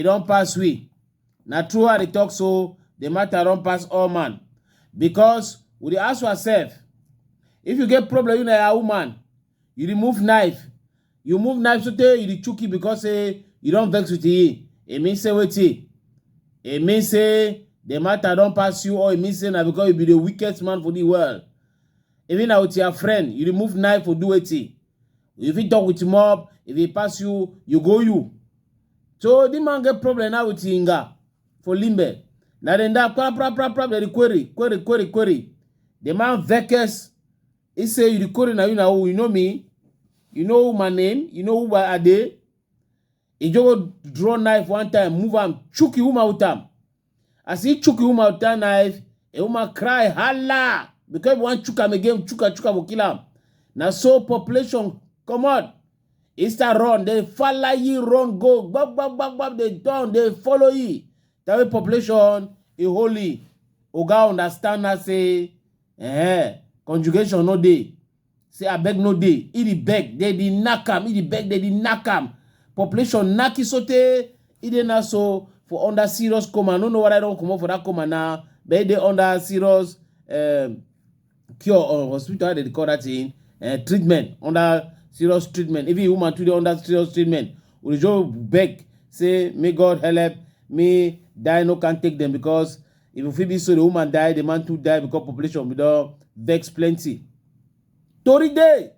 don't pass we. Now true how they talk so, the matter don't pass all man. Because we ask ourselves, if you get problem with a woman, you remove knife. You move knife so you the chuki because you don't vex with it. It means say wait. It means say the matter don't pass you, or it means say now because you be the weakest man for the world. Even now with your friend, you remove knife for do it. If he talk with him up, if he pass you, you go you. So the man get problem now with Inga for Limbe. Now then that the query. The man vex. He say you the query now, you know me. You know my name, you know who I dey. He just draw knife one time, move him, chuck him out him. As he chuck him out that knife, a woman cry, holla! Because one chuck him again, chuka will kill him. Now so population come out. He start run, they follow you, run, go, bab, they down, they follow you. That way population is holy. Oga understand that say, conjugation no day. Say I beg no day. He the beg, they did knock him. He the beg, they did knock him. Population knacki sote. He did not so for under serious coma. No know what I don't come up for that coma now. But they under serious cure or hospital. They call that thing treatment. Under serious treatment. If you woman today under serious treatment, we just beg. Say may God help me die. No can't take them because if you be so the woman die, the man too die because population we don't vex plenty. Tori day.